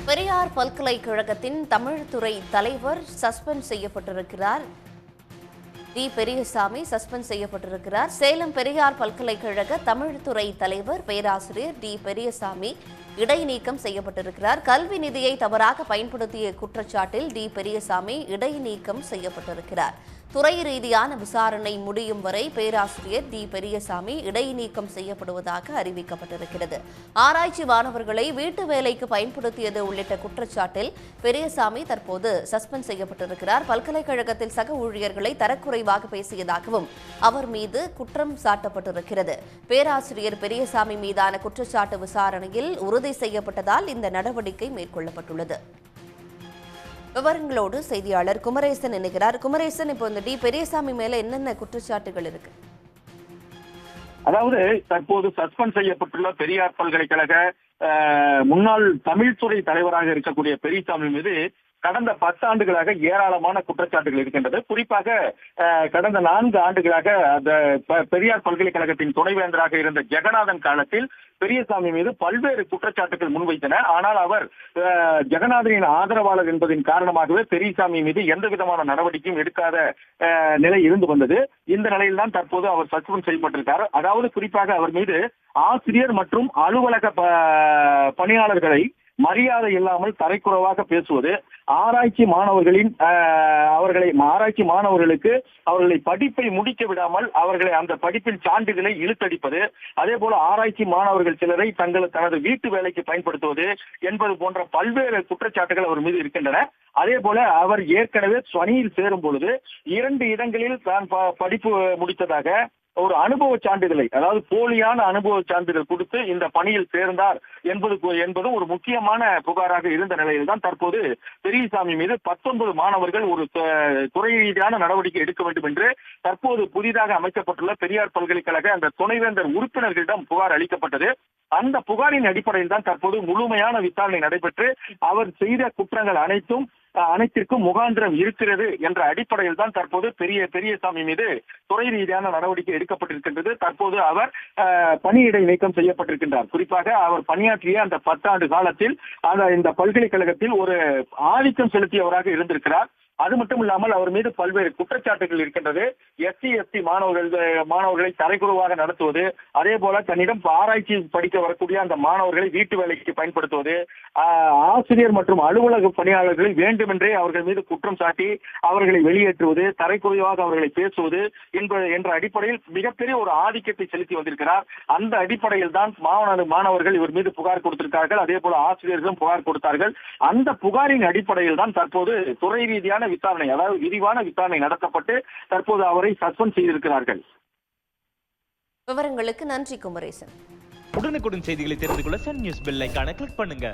பெரியார் பல்கலைக்கழகத்தின் தமிழ் துறை தலைவர் சஸ்பெண்ட் செய்யப்பட்டிருக்கிறார். டி. பெரியசாமி சஸ்பெண்ட் செய்யப்பட்டிருக்கிறார். சேலம் பெரியார் பல்கலைக்கழக தமிழ் துறை தலைவர் பேராசிரியர் டி. பெரியசாமி இடைநீக்கம் செய்யப்பட்டிருக்கிறார். கல்வி நிதியை தவறாக பயன்படுத்திய குற்றச்சாட்டில் டி. பெரியசாமி இடைநீக்கம் செய்யப்பட்டிருக்கிறார். துறை ரீதியான விசாரணை முடியும் வரை பேராசிரியர் டி. பெரியசாமி இடைநீக்கம் செய்யப்படுவதாக அறிவிக்கப்பட்டிருக்கிறது. ஆராய்ச்சி மாணவர்களை வீட்டு வேலைக்கு பயன்படுத்தியது உள்ளிட்ட குற்றச்சாட்டில் பெரியசாமி தற்போது சஸ்பெண்ட் செய்யப்பட்டிருக்கிறார். பல்கலைக்கழகத்தில் சக ஊழியர்களை தரக்குறைவாக பேசியதாகவும் அவர் மீது குற்றம் சாட்டப்பட்டிருக்கிறது. பேராசிரியர் பெரியசாமி மீதான குற்றச்சாட்டு விசாரணையில் உறுதி செய்யப்பட்டதால் இந்த நடவடிக்கை மேற்கொள்ளப்பட்டுள்ளது. விவரங்களோடு செய்தியாளர் குமரேசன் இணைகிறார். குமரேசன், இப்போ இந்த டி. பெரியசாமி மேல என்னென்ன குற்றச்சாட்டுகள் இருக்கு? அதாவது தற்போது சஸ்பெண்ட் செய்யப்பட்டுள்ள பெரியார் பல்கலைக்கழக முன்னாள் தமிழ்துறை தலைவராக இருக்கக்கூடிய பெரியசாமி மீது கடந்த 10 ஆண்டுகளாக ஏராளமான குற்றச்சாட்டுகள் இருக்கின்றது. குறிப்பாக கடந்த 4 ஆண்டுகளாக அந்த பெரியார் பல்கலைக்கழகத்தின் துணைவேந்தராக இருந்த ஜெகநாதன் காலத்தில் பெரியசாமி மீது பல்வேறு குற்றச்சாட்டுகள் முன்வைத்தன. ஆனால் அவர் ஜெகநாதனின் ஆதரவாளர் என்பதின் காரணமாகவே பெரியசாமி மீது எந்த விதமான நடவடிக்கையும் எடுக்காத நிலை இருந்து வந்தது. இந்த நிலையில்தான் தற்போது அவர் சஸ்பெண்ட் செய்யப்பட்டிருக்கார். அதாவது குறிப்பாக அவர் மீது ஆசிரியர் மற்றும் அலுவலக பணியாளர்களை மரியாதை இல்லாமல் தரைக்குறைவாக பேசுவது, ஆராய்ச்சி மாணவர்களுக்கு அவர்களை படிப்பை முடிக்க விடாமல் அவர்களை அந்த படிப்பின் சான்றிதழை இழுத்தடிப்பது, அதே போல ஆராய்ச்சி மாணவர்கள் சிலரை தனது வீட்டு வேலைக்கு பயன்படுத்துவது என்பது போன்ற பல்வேறு குற்றச்சாட்டுகள் அவர் மீது இருக்கின்றன. அதே போல அவர் ஏற்கனவே பணியில் சேரும் பொழுது 2 இடங்களில் தான் படிப்பு முடித்ததாக ஒரு அனுபவ சான்றிதழை, அதாவது போலியான அனுபவ சான்றிதழ் கொடுத்து இந்த பணியில் சேர்ந்தார் என்பது ஒரு முக்கியமான புகாராக இருந்த நிலையில் தான் தற்போது பெரியசாமி மீது 19 மாணவர்கள் ஒரு துறை ரீதியான நடவடிக்கை எடுக்க வேண்டும் என்று தற்போது புதிதாக அமைக்கப்பட்டுள்ள பெரியார் பல்கலைக்கழக அந்த துணைவேந்தர் உறுப்பினர்களிடம் புகார் அளிக்கப்பட்டது. அந்த புகாரின் அடிப்படையில் தான் தற்போது முழுமையான விசாரணை நடைபெற்று அவர் செய்த குற்றங்கள் அனைத்திற்கும் முகாந்திரம் இருக்கிறது என்ற அடிப்படையில் தான் தற்போது பெரியசாமி மீது துறை ரீதியான நடவடிக்கை எடுக்கப்பட்டிருக்கின்றது. தற்போது அவர் பணியிடை நீக்கம் செய்யப்பட்டிருக்கின்றார். குறிப்பாக அவர் பணியாற்றிய அந்த 10 ஆண்டு காலத்தில் இந்த பல்கலைக்கழகத்தில் ஒரு ஆதிக்கம் செலுத்தியவராக இருந்திருக்கிறார். அது மட்டும் இல்லாமல் அவர் மீது பல்வேறு குற்றச்சாட்டுகள் இருக்கின்றது. SC/ST மாணவர்களை தரைக்குறைவாக நடத்துவது, அதே போல தன்னிடம் ஆராய்ச்சி படிக்க வரக்கூடிய அந்த மாணவர்களை வீட்டு வேலைக்கு பயன்படுத்துவது, ஆசிரியர் மற்றும் அலுவலக பணியாளர்களை வேண்டுமென்றே அவர்கள் மீது குற்றம் சாட்டி அவர்களை வெளியேற்றுவது, தரைக்குறைவாக அவர்களை பேசுவது என்ற அடிப்படையில் மிகப்பெரிய ஒரு ஆதிக்கத்தை செலுத்தி வந்திருக்கிறார். அந்த அடிப்படையில் தான் மாணவர்கள் இவர் மீது புகார் கொடுத்திருக்கார்கள். அதே போல ஆசிரியர்களும் புகார் கொடுத்தார்கள். அந்த புகாரின் அடிப்படையில் தான் தற்போது துறை ரீதியான விசாரணை, அதாவது விரிவான விசாரணை நடத்தப்பட்டு தற்போது அவரை சஸ்பெண்ட் செய்திருக்கிறார்கள். விவரங்களுக்கு நன்றி குமரேசன். உடனுக்குடன் செய்திகளை தெரிந்து கொள்ள சன் நியூஸ் பெல் ஐகானை கிளிக் பண்ணுங்க.